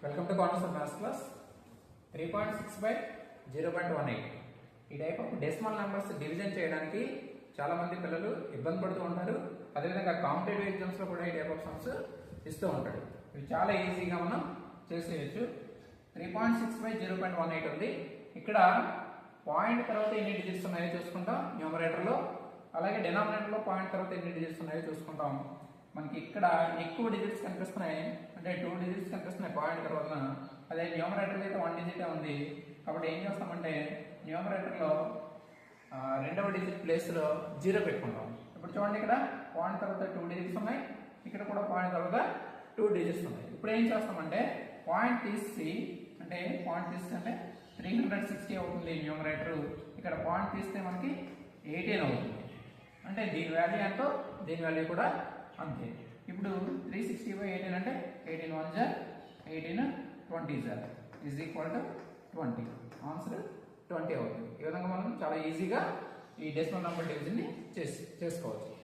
Welcome to corners of maths class 3.6 by 0.18. ఈ type of decimal numbers division చేయడానికి చాలా మంది పిల్లలు ఇబ్బంది పడుతూ ఉంటారు. అదేవిధంగా కాంపిటేటివ్ ఎగ్జామ్స్ లో కూడా ఈ టైప్ ఆఫ్ సమ్స్ ఇస్తూ ఉంటాడు. ఇవి చాలా ఈజీగా మనం చేసేయచ్చు. 3.6 by 0.18 ఉంది. ఇక్కడ పాయింట్ తర్వాత ఎన్ని డిజిట్స్ ఉన్నాయో చూసుకుంటాం న్యూమరేటర్ లో, అలాగే డినామినేటర్ లో పాయింట్ తర్వాత ఎన్ని డిజిట్స్ ఉన్నాయో చూసుకుంటాం. మనకి ఇక్కడ ఎక్కువ డిజిట్స్ కనిపిస్తున్నాయి, అంటే 2 డిజిట్స్ కనిపిస్తున్నాయి పాయింట్ తర్వాత. అదే న్యూమరేటర్ అయితే 1 డిజిటే ఉంది. కాబట్టి ఏం చేస్తామంటే న్యూమరేటర్లో రెండవ డిజిట్ ప్లేస్లో 0 పెట్టుకుంటాం. ఇప్పుడు చూడండి, ఇక్కడ పాయింట్ తర్వాత 2 డిజిట్స్ ఉన్నాయి, ఇక్కడ కూడా పాయింట్ తర్వాత 2 డిజిట్స్ ఉన్నాయి. ఇప్పుడు ఏం చేస్తామంటే పాయింట్ తీసి అంటే 360 అవుతుంది న్యూమరేటర్. ఇక్కడ పాయింట్ తీస్తే మనకి 18 అవుతుంది. అంటే దీని వాల్యూ ఎంతో దీని వాల్యూ కూడా అంతే. ఇప్పుడు 360 by 18 అంటే 18 1 జా 18 20 జా ఈజ్ ఈక్వల్ టు 20. ఆన్సర్ 20 అవుతుంది. ఈ విధంగా మనం చాలా ఈజీగా ఈ డెసిమల్ నెంబర్ డివిజన్ని చేసుకోవచ్చు.